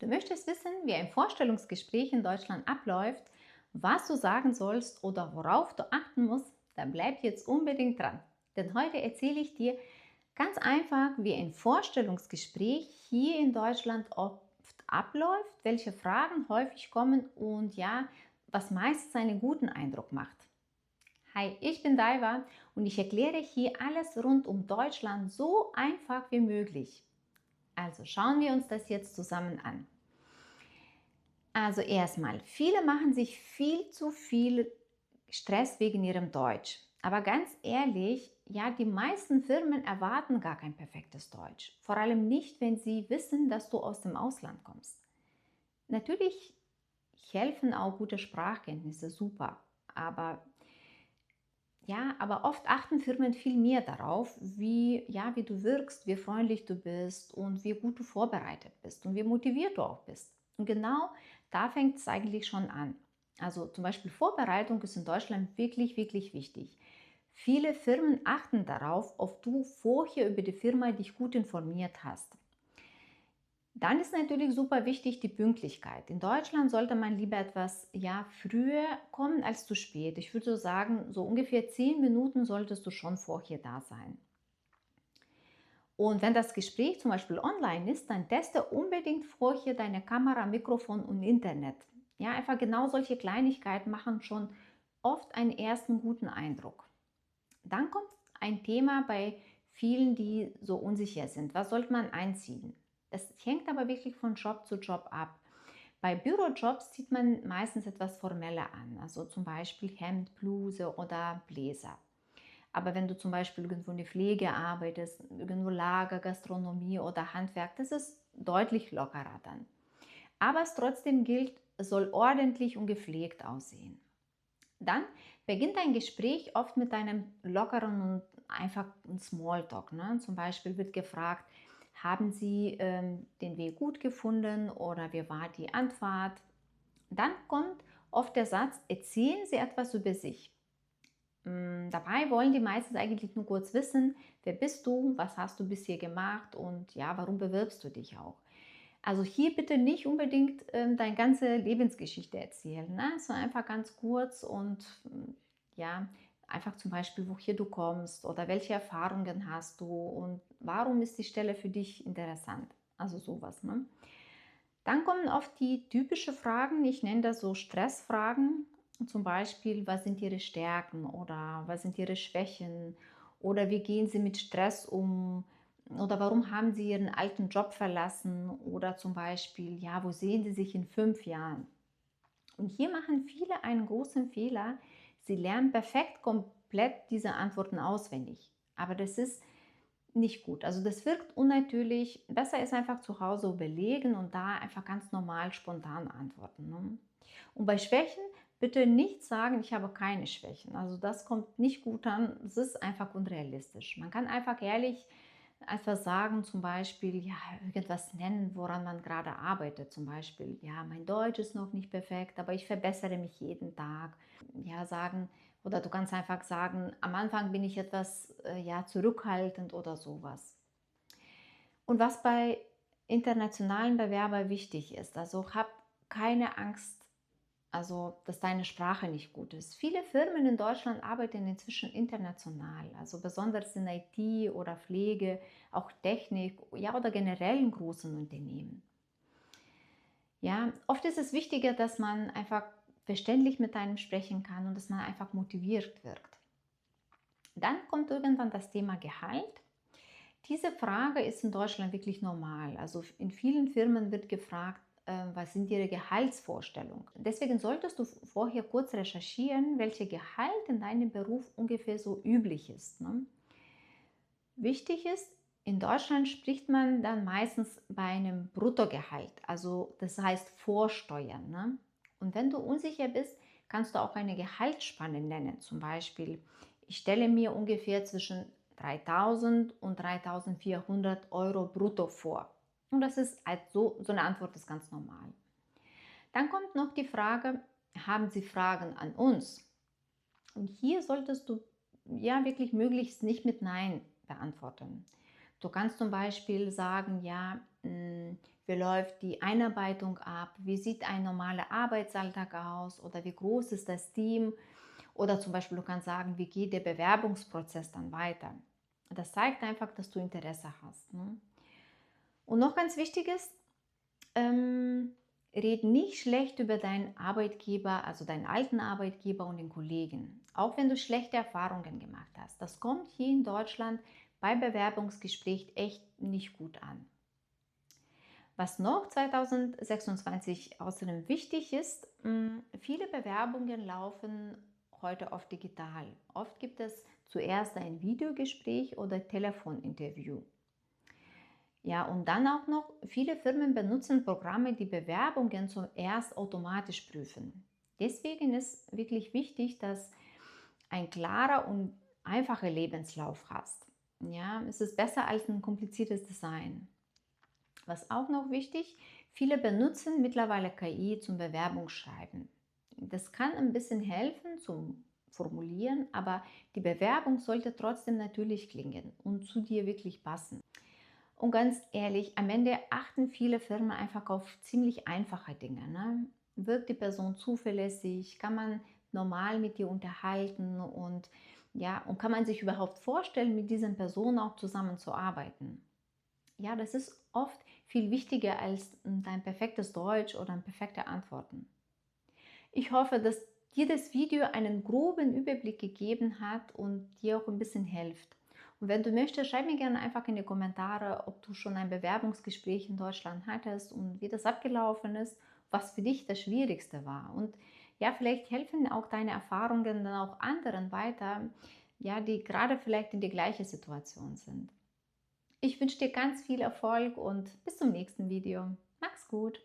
Du möchtest wissen, wie ein Vorstellungsgespräch in Deutschland abläuft, was du sagen sollst oder worauf du achten musst? Dann bleib jetzt unbedingt dran. Denn heute erzähle ich dir ganz einfach, wie ein Vorstellungsgespräch hier in Deutschland oft abläuft, welche Fragen häufig kommen und ja, was meistens einen guten Eindruck macht. Hi, ich bin Daiwa und ich erkläre hier alles rund um Deutschland so einfach wie möglich. Also schauen wir uns das jetzt zusammen an. Also erstmal, viele machen sich viel zu viel Stress wegen ihrem Deutsch. Aber ganz ehrlich, ja, die meisten Firmen erwarten gar kein perfektes Deutsch. Vor allem nicht, wenn sie wissen, dass du aus dem Ausland kommst. Natürlich helfen auch gute Sprachkenntnisse, super. Aber ja, aber oft achten Firmen viel mehr darauf, wie du wirkst, wie freundlich du bist und wie gut du vorbereitet bist und wie motiviert du auch bist. Und genau da fängt es eigentlich schon an. Also zum Beispiel Vorbereitung ist in Deutschland wirklich, wirklich wichtig. Viele Firmen achten darauf, ob du vorher über die Firma dich gut informiert hast. Dann ist natürlich super wichtig die Pünktlichkeit. In Deutschland sollte man lieber etwas früher kommen als zu spät. Ich würde so sagen, so ungefähr 10 Minuten solltest du schon vorher da sein. Und wenn das Gespräch zum Beispiel online ist, dann teste unbedingt vorher deine Kamera, Mikrofon und Internet. Ja, einfach genau solche Kleinigkeiten machen schon oft einen ersten guten Eindruck. Dann kommt ein Thema bei vielen, die so unsicher sind. Was sollte man einziehen? Das hängt aber wirklich von Job zu Job ab. Bei Bürojobs zieht man meistens etwas formeller an, also zum Beispiel Hemd, Bluse oder Bläser. Aber wenn du zum Beispiel irgendwo in der Pflege arbeitest, irgendwo Lager, Gastronomie oder Handwerk, das ist deutlich lockerer dann. Aber es trotzdem gilt, es soll ordentlich und gepflegt aussehen. Dann beginnt ein Gespräch oft mit einem lockeren und einfachen Smalltalk. Ne? Zum Beispiel wird gefragt, haben Sie den Weg gut gefunden oder wie war die Anfahrt? Dann kommt oft der Satz, erzählen Sie etwas über sich. Dabei wollen die meistens eigentlich nur kurz wissen, wer bist du, was hast du bisher gemacht und ja, warum bewirbst du dich auch. Also hier bitte nicht unbedingt deine ganze Lebensgeschichte erzählen, ne? So einfach ganz kurz und ja, einfach zum Beispiel, woher du kommst oder welche Erfahrungen hast du und warum ist die Stelle für dich interessant. Also sowas. Ne? Dann kommen oft die typischen Fragen, ich nenne das so Stressfragen, zum Beispiel, was sind Ihre Stärken oder was sind Ihre Schwächen oder wie gehen Sie mit Stress um oder warum haben Sie Ihren alten Job verlassen oder zum Beispiel, ja, wo sehen Sie sich in 5 Jahren? Und hier machen viele einen großen Fehler. Sie lernen perfekt komplett diese Antworten auswendig. Aber das ist nicht gut. Also das wirkt unnatürlich. Besser ist einfach zu Hause überlegen und da einfach ganz normal spontan antworten. Ne? Und bei Schwächen bitte nicht sagen, ich habe keine Schwächen. Also das kommt nicht gut an. Es ist einfach unrealistisch. Man kann einfach ehrlich einfach sagen, zum Beispiel, ja, irgendwas nennen, woran man gerade arbeitet. Zum Beispiel, ja, mein Deutsch ist noch nicht perfekt, aber ich verbessere mich jeden Tag. Ja, sagen, oder du kannst einfach sagen, am Anfang bin ich etwas zurückhaltend oder sowas. Und was bei internationalen Bewerbern wichtig ist, also hab keine Angst, also dass deine Sprache nicht gut ist. Viele Firmen in Deutschland arbeiten inzwischen international, also besonders in IT oder Pflege, auch Technik, ja oder generell in großen Unternehmen. Ja, oft ist es wichtiger, dass man einfach verständlich mit einem sprechen kann und dass man einfach motiviert wirkt. Dann kommt irgendwann das Thema Gehalt. Diese Frage ist in Deutschland wirklich normal. Also in vielen Firmen wird gefragt, was sind Ihre Gehaltsvorstellungen? Deswegen solltest du vorher kurz recherchieren, welche Gehalt in deinem Beruf ungefähr so üblich ist. Ne? Wichtig ist, in Deutschland spricht man dann meistens bei einem Bruttogehalt, also das heißt Vorsteuern. Ne? Und wenn du unsicher bist, kannst du auch eine Gehaltsspanne nennen. Zum Beispiel, ich stelle mir ungefähr zwischen 3.000 und 3.400 € brutto vor. Und das ist also, so eine Antwort ist ganz normal. Dann kommt noch die Frage, haben Sie Fragen an uns? Und hier solltest du ja wirklich möglichst nicht mit Nein beantworten. Du kannst zum Beispiel sagen, ja, wie läuft die Einarbeitung ab, wie sieht ein normaler Arbeitsalltag aus oder wie groß ist das Team oder zum Beispiel du kannst sagen, wie geht der Bewerbungsprozess dann weiter. Das zeigt einfach, dass du Interesse hast. Ne? Und noch ganz wichtig ist, red nicht schlecht über deinen Arbeitgeber, also deinen alten Arbeitgeber und den Kollegen, auch wenn du schlechte Erfahrungen gemacht hast. Das kommt hier in Deutschland bei Bewerbungsgespräch echt nicht gut an. Was noch 2026 außerdem wichtig ist, viele Bewerbungen laufen heute oft digital. Oft gibt es zuerst ein Videogespräch oder Telefoninterview. Ja, und dann auch noch, viele Firmen benutzen Programme, die Bewerbungen zuerst automatisch prüfen. Deswegen ist wirklich wichtig, dass ein klarer und einfacher Lebenslauf hast. Ja, es ist besser als ein kompliziertes Design. Was auch noch wichtig, viele benutzen mittlerweile KI zum Bewerbungsschreiben. Das kann ein bisschen helfen zum Formulieren, aber die Bewerbung sollte trotzdem natürlich klingen und zu dir wirklich passen. Und ganz ehrlich, am Ende achten viele Firmen einfach auf ziemlich einfache Dinge. Ne? Wirkt die Person zuverlässig? Kann man normal mit ihr unterhalten? Und ja, und kann man sich überhaupt vorstellen, mit diesen Personen auch zusammenzuarbeiten? Ja, das ist oft viel wichtiger als dein perfektes Deutsch oder perfekte Antworten. Ich hoffe, dass dir das Video einen groben Überblick gegeben hat und dir auch ein bisschen hilft. Und wenn du möchtest, schreib mir gerne einfach in die Kommentare, ob du schon ein Bewerbungsgespräch in Deutschland hattest und wie das abgelaufen ist, was für dich das Schwierigste war. Und ja, vielleicht helfen auch deine Erfahrungen dann auch anderen weiter, ja, die gerade vielleicht in die gleiche Situation sind. Ich wünsche dir ganz viel Erfolg und bis zum nächsten Video. Mach's gut!